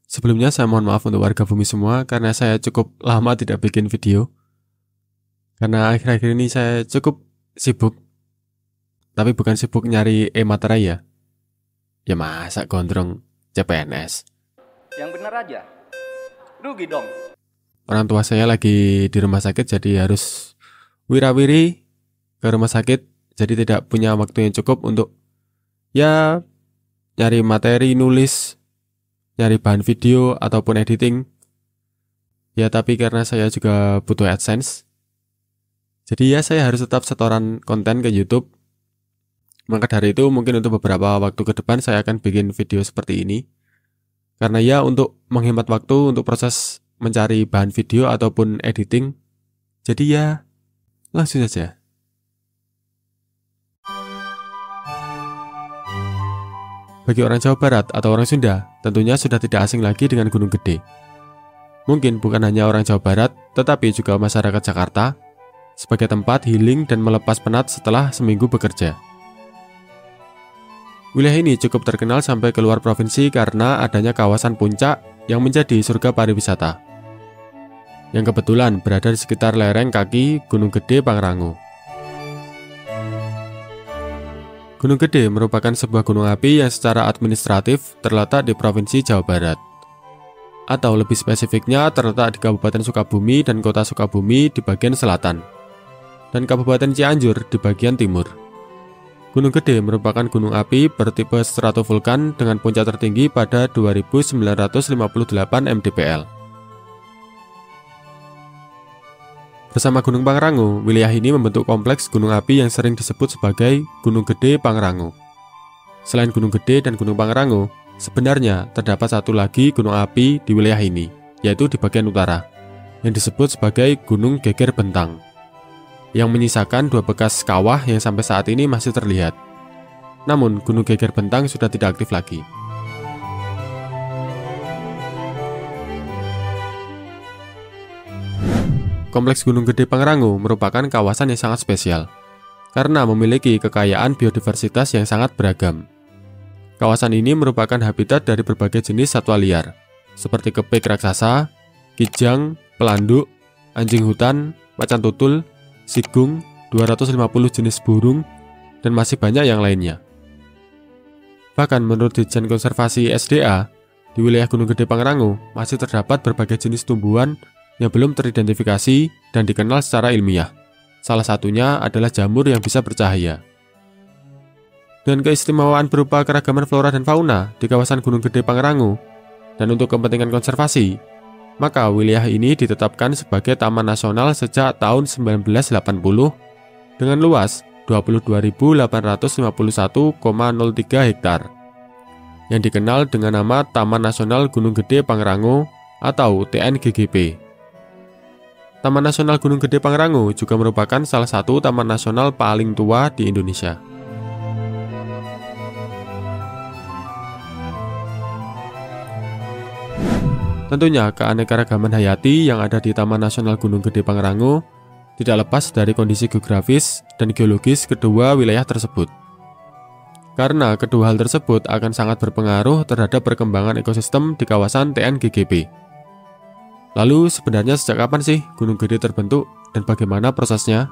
Sebelumnya saya mohon maaf untuk warga bumi semua karena saya cukup lama tidak bikin video. Karena akhir-akhir ini saya cukup sibuk. Tapi bukan sibuk nyari materai ya. Ya masa gondrong CPNS. Yang benar aja. Rugi dong. Orang tua saya lagi di rumah sakit jadi harus wira-wiri ke rumah sakit. Jadi tidak punya waktu yang cukup untuk ya nyari materi, nulis, nyari bahan video ataupun editing. Ya tapi karena saya juga butuh AdSense, jadi ya saya harus tetap setoran konten ke YouTube. Maka dari itu mungkin untuk beberapa waktu ke depan saya akan bikin video seperti ini. Karena ya untuk menghemat waktu untuk proses mencari bahan video ataupun editing. Jadi ya langsung saja. Bagi orang Jawa Barat atau orang Sunda, tentunya sudah tidak asing lagi dengan Gunung Gede. Mungkin bukan hanya orang Jawa Barat, tetapi juga masyarakat Jakarta, sebagai tempat healing dan melepas penat setelah seminggu bekerja. Wilayah ini cukup terkenal sampai keluar provinsi karena adanya kawasan puncak yang menjadi surga pariwisata, yang kebetulan berada di sekitar lereng kaki Gunung Gede Pangrango. Gunung Gede merupakan sebuah gunung api yang secara administratif terletak di Provinsi Jawa Barat. Atau lebih spesifiknya terletak di Kabupaten Sukabumi dan Kota Sukabumi di bagian selatan, dan Kabupaten Cianjur di bagian timur. Gunung Gede merupakan gunung api bertipe stratovulkan dengan puncak tertinggi pada 2958 mdpl. Bersama Gunung Pangrango, wilayah ini membentuk kompleks gunung api yang sering disebut sebagai Gunung Gede Pangrango. Selain Gunung Gede dan Gunung Pangrango, sebenarnya terdapat satu lagi gunung api di wilayah ini, yaitu di bagian utara, yang disebut sebagai Gunung Geger Bentang, yang menyisakan dua bekas kawah yang sampai saat ini masih terlihat. Namun, Gunung Geger Bentang sudah tidak aktif lagi. Kompleks Gunung Gede Pangrango merupakan kawasan yang sangat spesial, karena memiliki kekayaan biodiversitas yang sangat beragam. Kawasan ini merupakan habitat dari berbagai jenis satwa liar, seperti kepik raksasa, kijang, pelanduk, anjing hutan, macan tutul, sigung, 250 jenis burung, dan masih banyak yang lainnya. Bahkan menurut Ditjen Konservasi SDA, di wilayah Gunung Gede Pangrango masih terdapat berbagai jenis tumbuhan yang belum teridentifikasi dan dikenal secara ilmiah. Salah satunya adalah jamur yang bisa bercahaya. Dengan keistimewaan berupa keragaman flora dan fauna di kawasan Gunung Gede Pangrango, dan untuk kepentingan konservasi, maka wilayah ini ditetapkan sebagai Taman Nasional sejak tahun 1980 dengan luas 22.851,03 hektar, yang dikenal dengan nama Taman Nasional Gunung Gede Pangrango atau TNGGP. Taman Nasional Gunung Gede Pangrango juga merupakan salah satu taman nasional paling tua di Indonesia. Tentunya keanekaragaman hayati yang ada di Taman Nasional Gunung Gede Pangrango tidak lepas dari kondisi geografis dan geologis kedua wilayah tersebut. Karena kedua hal tersebut akan sangat berpengaruh terhadap perkembangan ekosistem di kawasan TNGGP. Lalu sebenarnya sejak kapan sih Gunung Gede terbentuk dan bagaimana prosesnya?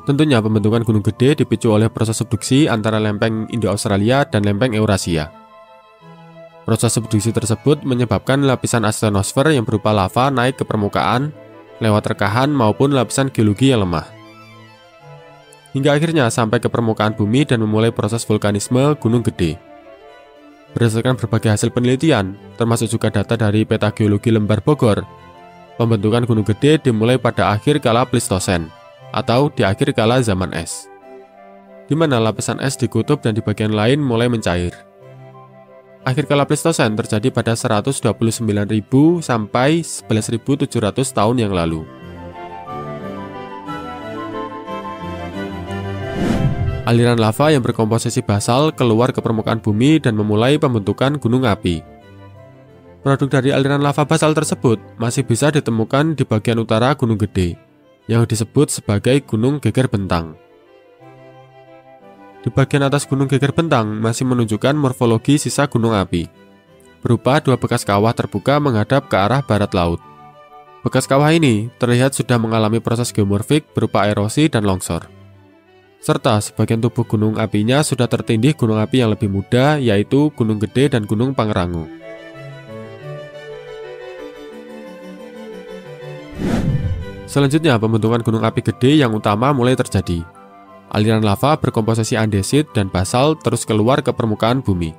Tentunya pembentukan Gunung Gede dipicu oleh proses subduksi antara lempeng Indo-Australia dan lempeng Eurasia. Proses subduksi tersebut menyebabkan lapisan asthenosfer yang berupa lava naik ke permukaan lewat rekahan maupun lapisan geologi yang lemah, hingga akhirnya sampai ke permukaan bumi dan memulai proses vulkanisme Gunung Gede. Berdasarkan berbagai hasil penelitian, termasuk juga data dari peta geologi Lembar Bogor, pembentukan Gunung Gede dimulai pada akhir kala Pleistosen, atau di akhir kala zaman es, di mana lapisan es di kutub dan di bagian lain mulai mencair. Akhir kala Pleistosen terjadi pada 129.000 sampai 11.700 tahun yang lalu. Aliran lava yang berkomposisi basal keluar ke permukaan bumi dan memulai pembentukan gunung api. Produk dari aliran lava basal tersebut masih bisa ditemukan di bagian utara Gunung Gede, yang disebut sebagai Gunung Geger Bentang. Di bagian atas Gunung Geger Bentang masih menunjukkan morfologi sisa gunung api. berupa dua bekas kawah terbuka menghadap ke arah barat laut. Bekas kawah ini terlihat sudah mengalami proses geomorfik berupa erosi dan longsor. Serta sebagian tubuh gunung apinya sudah tertindih gunung api yang lebih muda, yaitu Gunung Gede dan Gunung Pangrango. Selanjutnya, pembentukan gunung api gede yang utama mulai terjadi. Aliran lava berkomposisi andesit dan basal terus keluar ke permukaan bumi.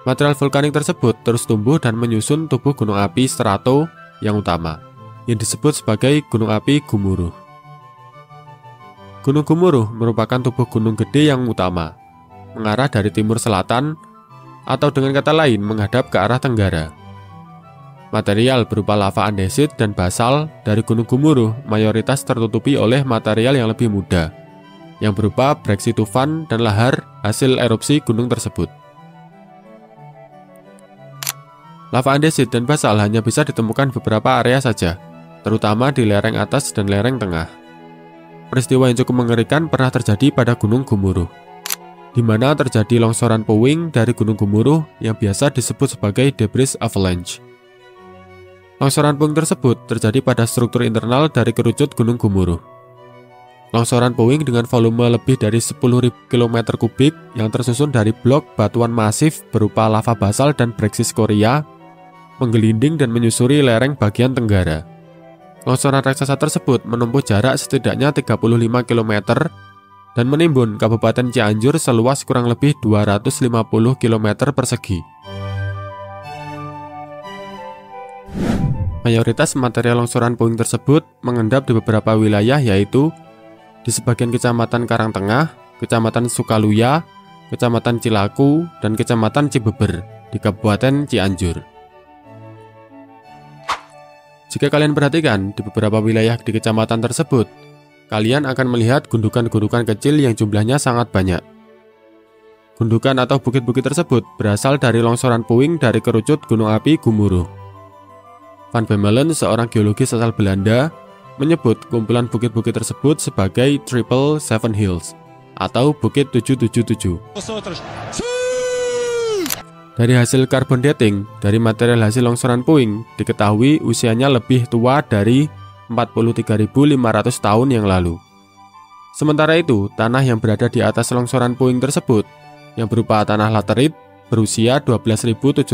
Material vulkanik tersebut terus tumbuh dan menyusun tubuh gunung api strato yang utama, yang disebut sebagai gunung api Gumuruh. Gunung Gumuruh merupakan tubuh gunung gede yang utama, mengarah dari timur selatan, atau dengan kata lain menghadap ke arah tenggara. Material berupa lava andesit dan basal dari Gunung Gumuruh mayoritas tertutupi oleh material yang lebih muda, yang berupa breksi tufan dan lahar hasil erupsi gunung tersebut. Lava andesit dan basal hanya bisa ditemukan beberapa area saja, terutama di lereng atas dan lereng tengah. Peristiwa yang cukup mengerikan pernah terjadi pada Gunung Gumuruh, di mana terjadi longsoran puing dari Gunung Gumuruh yang biasa disebut sebagai debris avalanche. Longsoran puing tersebut terjadi pada struktur internal dari kerucut Gunung Gumuruh. Longsoran puing dengan volume lebih dari 10.000 km kubik yang tersusun dari blok batuan masif berupa lava basal dan breksi skoria menggelinding dan menyusuri lereng bagian tenggara. Longsoran raksasa tersebut menempuh jarak setidaknya 35 km dan menimbun Kabupaten Cianjur seluas kurang lebih 250 km persegi. Mayoritas material longsoran puing tersebut mengendap di beberapa wilayah, yaitu di sebagian Kecamatan Karangtengah, Kecamatan Sukaluya, Kecamatan Cilaku, dan Kecamatan Cibeber di Kabupaten Cianjur. Jika kalian perhatikan di beberapa wilayah di kecamatan tersebut, kalian akan melihat gundukan-gundukan kecil yang jumlahnya sangat banyak. Gundukan atau bukit-bukit tersebut berasal dari longsoran puing dari kerucut gunung api Gumuruh. Van Bemmelen, seorang geologis asal Belanda, menyebut kumpulan bukit-bukit tersebut sebagai Triple Seven Hills atau Bukit 777. Dari hasil carbon dating dari material hasil longsoran puing diketahui usianya lebih tua dari 43.500 tahun yang lalu. Sementara itu, tanah yang berada di atas longsoran puing tersebut yang berupa tanah laterit berusia 12.780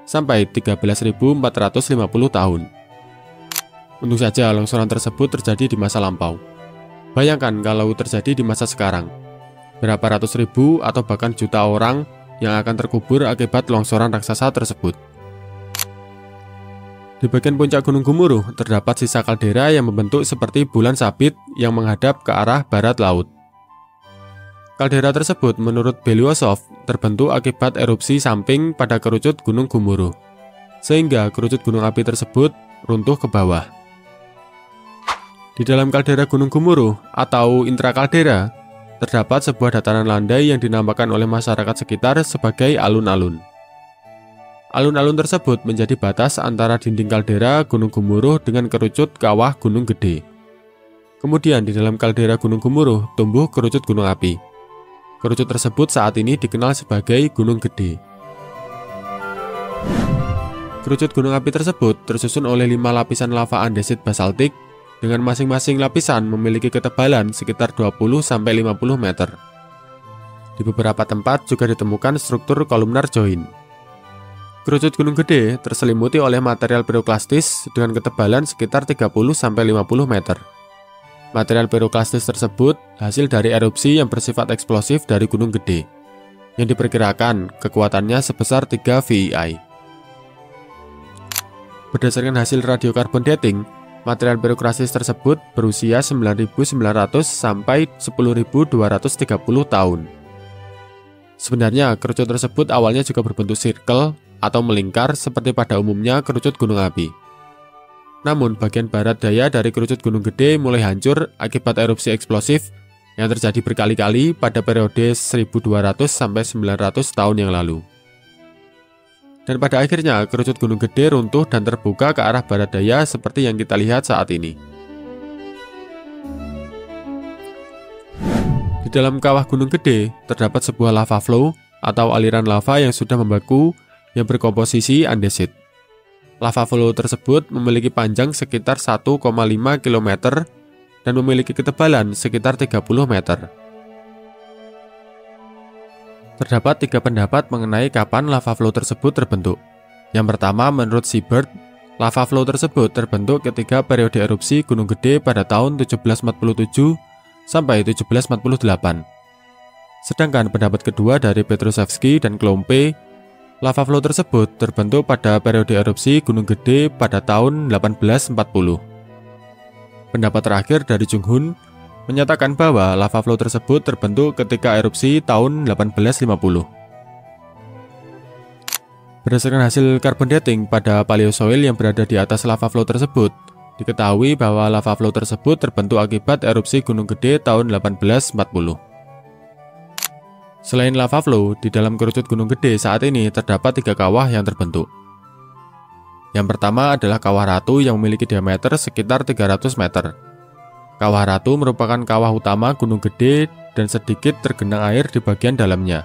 sampai 13.450 tahun. Untung saja longsoran tersebut terjadi di masa lampau. Bayangkan kalau terjadi di masa sekarang. Berapa ratus ribu atau bahkan juta orang yang akan terkubur akibat longsoran raksasa tersebut. Di bagian puncak Gunung Gumuruh terdapat sisa kaldera yang membentuk seperti bulan sabit yang menghadap ke arah barat laut. Kaldera tersebut menurut Belousov terbentuk akibat erupsi samping pada kerucut Gunung Gumuruh, sehingga kerucut gunung api tersebut runtuh ke bawah. Di dalam kaldera Gunung Gumuruh atau intrakaldera terdapat sebuah dataran landai yang dinamakan oleh masyarakat sekitar sebagai alun-alun. Alun-alun tersebut menjadi batas antara dinding kaldera Gunung Gumuruh dengan kerucut kawah Gunung Gede. Kemudian di dalam kaldera Gunung Gumuruh tumbuh kerucut gunung api. Kerucut tersebut saat ini dikenal sebagai Gunung Gede. Kerucut gunung api tersebut tersusun oleh 5 lapisan lava andesit basaltik dengan masing-masing lapisan memiliki ketebalan sekitar 20-50 meter. Di beberapa tempat juga ditemukan struktur kolumnar join. Kerucut Gunung Gede terselimuti oleh material piroklastis dengan ketebalan sekitar 30-50 meter. Material piroklastis tersebut hasil dari erupsi yang bersifat eksplosif dari Gunung Gede, yang diperkirakan kekuatannya sebesar 3 VII. Berdasarkan hasil radiokarbon dating, material piroklastis tersebut berusia 9.900 sampai 10.230 tahun. Sebenarnya, kerucut tersebut awalnya juga berbentuk circle atau melingkar seperti pada umumnya kerucut gunung api. Namun, bagian barat daya dari kerucut Gunung Gede mulai hancur akibat erupsi eksplosif yang terjadi berkali-kali pada periode 1.200 sampai 900 tahun yang lalu. Dan pada akhirnya kerucut Gunung Gede runtuh dan terbuka ke arah barat daya seperti yang kita lihat saat ini. Di dalam kawah Gunung Gede terdapat sebuah lava flow atau aliran lava yang sudah membeku yang berkomposisi andesit. Lava flow tersebut memiliki panjang sekitar 1,5 km dan memiliki ketebalan sekitar 30 meter. Terdapat 3 pendapat mengenai kapan lava flow tersebut terbentuk. Yang pertama, menurut Seabird, lava flow tersebut terbentuk ketika periode erupsi Gunung Gede pada tahun 1747 sampai 1748. Sedangkan pendapat kedua dari Petruszewski dan Klompe, lava flow tersebut terbentuk pada periode erupsi Gunung Gede pada tahun 1840. Pendapat terakhir dari Jung Hoon menyatakan bahwa lava flow tersebut terbentuk ketika erupsi tahun 1850. Berdasarkan hasil carbon dating pada paleosoil yang berada di atas lava flow tersebut, diketahui bahwa lava flow tersebut terbentuk akibat erupsi Gunung Gede tahun 1840. Selain lava flow, di dalam kerucut Gunung Gede saat ini terdapat 3 kawah yang terbentuk. Yang pertama adalah Kawah Ratu yang memiliki diameter sekitar 300 meter. Kawah Ratu merupakan kawah utama Gunung Gede dan sedikit tergenang air di bagian dalamnya.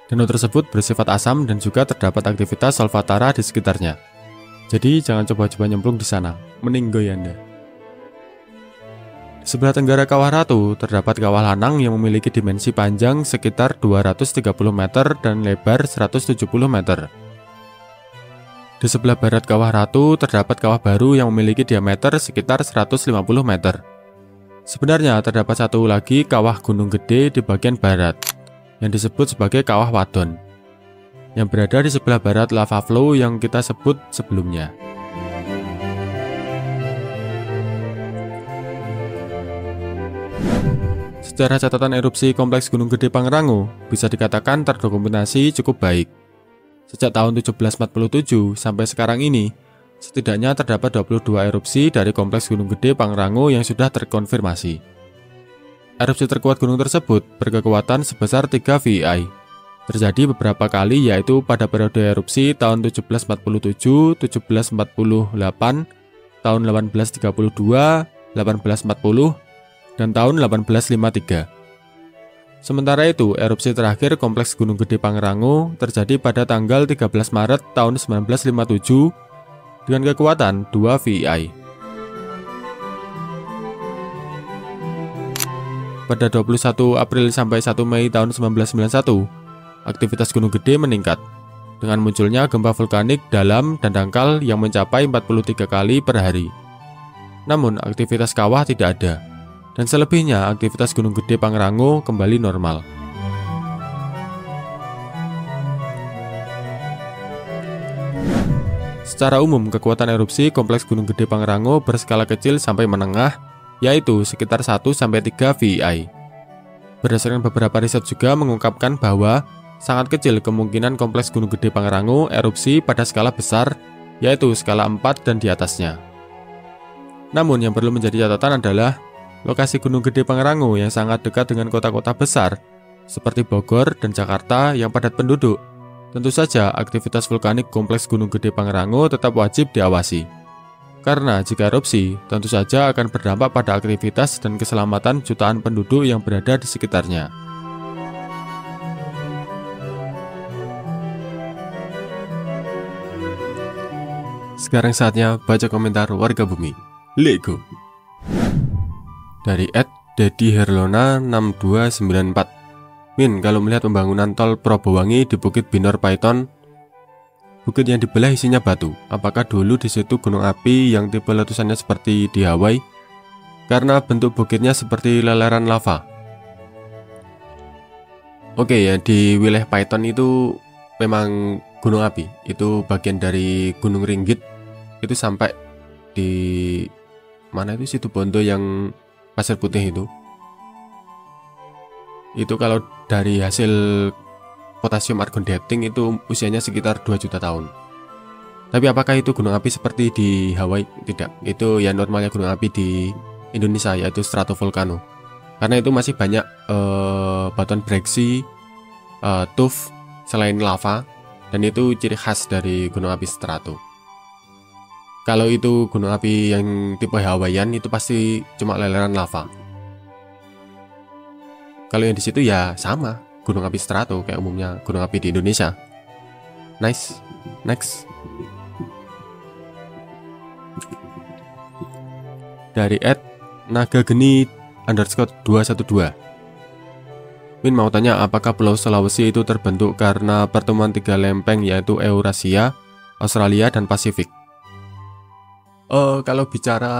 Danau tersebut bersifat asam dan juga terdapat aktivitas solvatara di sekitarnya. Jadi jangan coba-coba nyemplung di sana, meninggoy Anda. Di sebelah tenggara Kawah Ratu terdapat Kawah Lanang yang memiliki dimensi panjang sekitar 230 meter dan lebar 170 meter. Di sebelah barat Kawah Ratu terdapat Kawah Baru yang memiliki diameter sekitar 150 meter. Sebenarnya terdapat satu lagi Kawah Gunung Gede di bagian barat, yang disebut sebagai Kawah Wadon, yang berada di sebelah barat lava flow yang kita sebut sebelumnya. Secara catatan erupsi kompleks Gunung Gede Pangrango bisa dikatakan terdokumentasi cukup baik. Sejak tahun 1747 sampai sekarang ini, setidaknya terdapat 22 erupsi dari kompleks Gunung Gede Pangrango yang sudah terkonfirmasi. Erupsi terkuat gunung tersebut berkekuatan sebesar 3 VI. Terjadi beberapa kali, yaitu pada periode erupsi tahun 1747, 1748, tahun 1832, 1840, dan tahun 1853. Sementara itu, erupsi terakhir kompleks Gunung Gede Pangrango terjadi pada tanggal 13 Maret tahun 1957 dengan kekuatan 2 VI. Pada 21 April sampai 1 Mei tahun 1991, aktivitas Gunung Gede meningkat dengan munculnya gempa vulkanik dalam dan dangkal yang mencapai 43 kali per hari. Namun, aktivitas kawah tidak ada. Dan selebihnya aktivitas Gunung Gede Pangrango kembali normal. Secara umum, kekuatan erupsi kompleks Gunung Gede Pangrango berskala kecil sampai menengah, yaitu sekitar 1-3 VI. Berdasarkan beberapa riset juga mengungkapkan bahwa sangat kecil kemungkinan kompleks Gunung Gede Pangrango erupsi pada skala besar, yaitu skala 4 dan di atasnya. Namun yang perlu menjadi catatan adalah lokasi Gunung Gede Pangrango yang sangat dekat dengan kota-kota besar seperti Bogor dan Jakarta yang padat penduduk. Tentu saja aktivitas vulkanik kompleks Gunung Gede Pangrango tetap wajib diawasi. Karena jika erupsi, tentu saja akan berdampak pada aktivitas dan keselamatan jutaan penduduk yang berada di sekitarnya. Sekarang saatnya baca komentar warga bumi. Lego. Dari @daddyherlona6294. Min, kalau melihat pembangunan tol Probowangi di Bukit Binor Python, bukit yang dibelah isinya batu. Apakah dulu di situ gunung api yang tipe letusannya seperti di Hawaii? Karena bentuk bukitnya seperti leleran lava. Oke ya, di wilayah Python itu memang gunung api. Itu bagian dari Gunung Ringgit. Itu sampai di mana itu, Situ Bondo yang pasir putih itu. Itu kalau dari hasil potasium argon dating itu usianya sekitar 2 juta tahun. Tapi apakah itu gunung api seperti di Hawaii? Tidak. Itu ya normalnya gunung api di Indonesia, yaitu stratovolcano. Karena itu masih banyak batuan breksi, tuff selain lava, dan itu ciri khas dari gunung api strato. Kalau itu gunung api yang tipe Hawaiian itu pasti cuma leleran lava. Kalau yang di situ ya sama, gunung api strato kayak umumnya gunung api di Indonesia. Nice. Next. Dari @nagageni_212. Min mau tanya, apakah Pulau Sulawesi itu terbentuk karena pertemuan 3 lempeng, yaitu Eurasia, Australia, dan Pasifik? Kalau bicara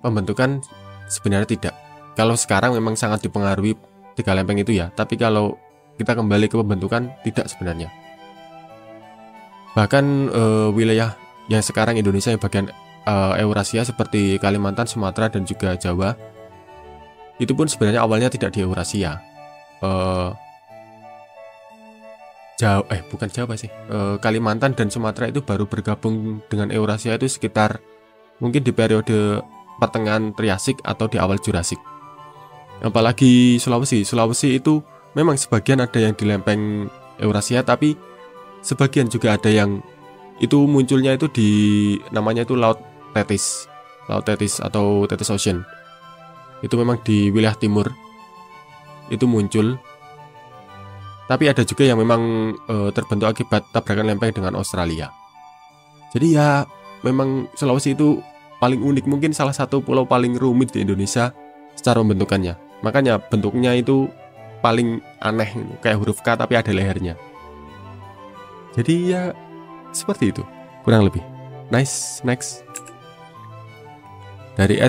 pembentukan sebenarnya tidak. Kalau sekarang memang sangat dipengaruhi 3 lempeng itu ya, tapi kalau kita kembali ke pembentukan tidak sebenarnya. Bahkan wilayah yang sekarang Indonesia yang bagian Eurasia seperti Kalimantan, Sumatera, dan juga Jawa, itu pun sebenarnya awalnya tidak di Eurasia. Bukan Jawa sih. Kalimantan dan Sumatera itu baru bergabung dengan Eurasia itu sekitar mungkin di periode pertengahan Triasik atau di awal Jurasik. Apalagi Sulawesi itu memang sebagian ada yang di lempeng Eurasia, tapi sebagian juga ada yang itu munculnya itu di namanya itu Laut Tethys atau Tethys Ocean. Itu memang di wilayah timur itu muncul. Tapi ada juga yang memang terbentuk akibat tabrakan lempeng dengan Australia. Jadi ya memang Sulawesi itu paling unik, mungkin salah satu pulau paling rumit di Indonesia secara pembentukannya. Makanya bentuknya itu paling aneh, kayak huruf K tapi ada lehernya. Jadi ya seperti itu kurang lebih. Nice. Next. Dari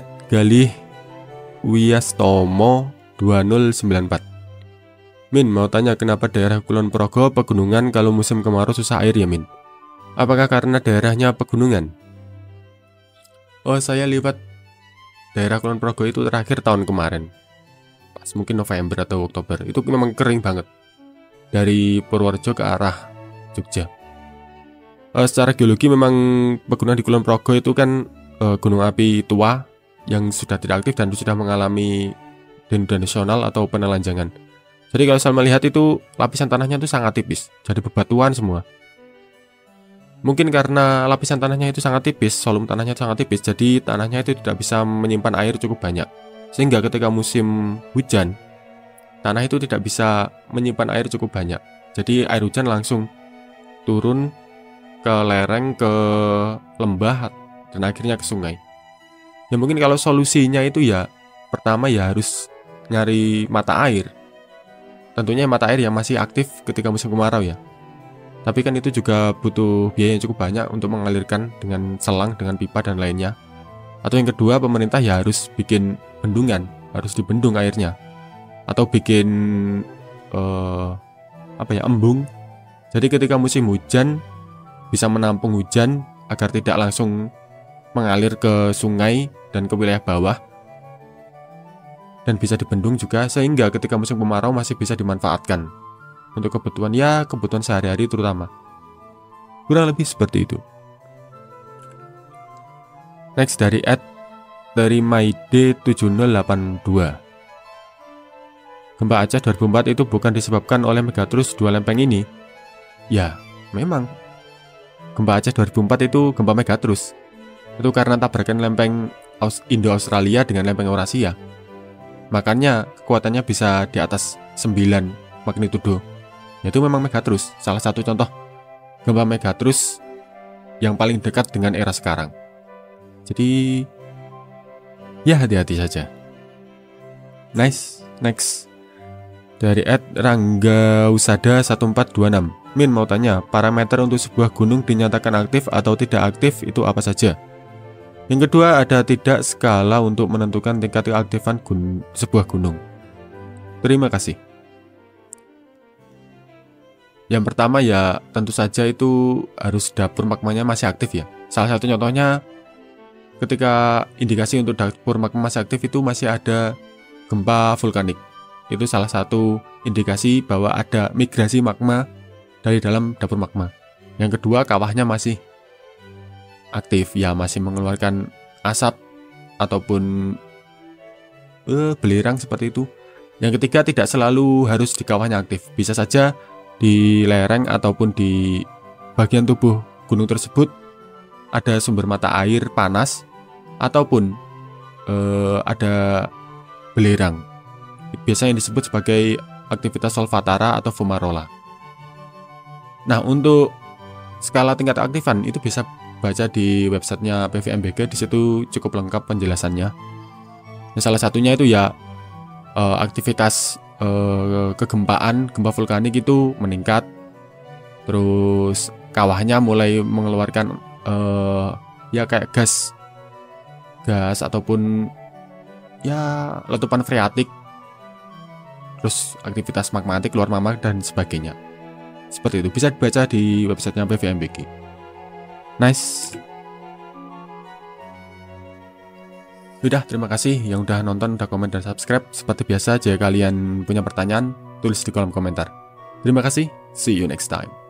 @Wiastomo2094. Min mau tanya, kenapa daerah Kulon Progo pegunungan, kalau musim kemarau susah air ya Min? Apakah karena daerahnya pegunungan? Saya lihat daerah Kulon Progo itu terakhir tahun kemarin, pas mungkin November atau Oktober, itu memang kering banget dari Purworejo ke arah Jogja. Secara geologi memang pegunungan di Kulon Progo itu kan gunung api tua yang sudah tidak aktif dan sudah mengalami denudan nasional atau penelanjangan. Jadi kalau saya melihat itu lapisan tanahnya itu sangat tipis, jadi bebatuan semua. Mungkin karena lapisan tanahnya itu sangat tipis, volume tanahnya sangat tipis, jadi tanahnya itu tidak bisa menyimpan air cukup banyak. Sehingga ketika musim hujan, tanah itu tidak bisa menyimpan air cukup banyak. Jadi air hujan langsung turun ke lereng, ke lembah, dan akhirnya ke sungai. Ya mungkin kalau solusinya itu ya, pertama ya harus nyari mata air. Tentunya mata air yang masih aktif ketika musim kemarau ya. Tapi kan itu juga butuh biaya yang cukup banyak untuk mengalirkan dengan selang, dengan pipa dan lainnya. Atau yang kedua, pemerintah ya harus bikin bendungan, harus dibendung airnya. Atau bikin embung. Jadi ketika musim hujan bisa menampung hujan agar tidak langsung mengalir ke sungai dan ke wilayah bawah. Dan bisa dibendung juga, sehingga ketika musim kemarau masih bisa dimanfaatkan untuk kebutuhan sehari-hari terutama. Kurang lebih seperti itu. Next dari @terimaide7082. Gempa Aceh 2004 itu bukan disebabkan oleh megatrus 2 lempeng ini? Ya, memang. Gempa Aceh 2004 itu gempa megatrus. Itu karena tabrakan lempeng Indo-Australia dengan lempeng Eurasia. Makanya kekuatannya bisa di atas 9 magnitudo. Yaitu memang megatrus, salah satu contoh gempa megatrus yang paling dekat dengan era sekarang. Jadi ya hati-hati saja. Nice. Next. Dari @ranggausada1426. Min mau tanya, parameter untuk sebuah gunung dinyatakan aktif atau tidak aktif itu apa saja? Yang kedua, ada tidak skala untuk menentukan tingkat keaktifan sebuah gunung? Terima kasih. Yang pertama ya tentu saja itu harus dapur magmanya masih aktif ya. Salah satu contohnya ketika indikasi untuk dapur magma masih aktif itu masih ada gempa vulkanik. Itu salah satu indikasi bahwa ada migrasi magma dari dalam dapur magma. Yang kedua, kawahnya masih aktif ya, masih mengeluarkan asap ataupun belerang seperti itu. Yang ketiga, tidak selalu harus di kawahnya aktif, bisa saja di lereng ataupun di bagian tubuh gunung tersebut ada sumber mata air panas ataupun ada belerang. Biasanya disebut sebagai aktivitas solfatara atau fumarola. Nah, untuk skala tingkat aktifan itu bisa baca di websitenya PVMBG. Di situ cukup lengkap penjelasannya. Salah satunya itu ya aktivitas kegempaan, gempa vulkanik itu meningkat. Terus kawahnya mulai mengeluarkan ya kayak gas ataupun ya letupan freatik. Terus aktivitas magmatik, keluar magma dan sebagainya. Seperti itu, bisa dibaca di websitenya PVMBG. Nice. Udah, terima kasih yang udah nonton, udah komen dan subscribe. Seperti biasa, jika kalian punya pertanyaan, tulis di kolom komentar. Terima kasih, see you next time.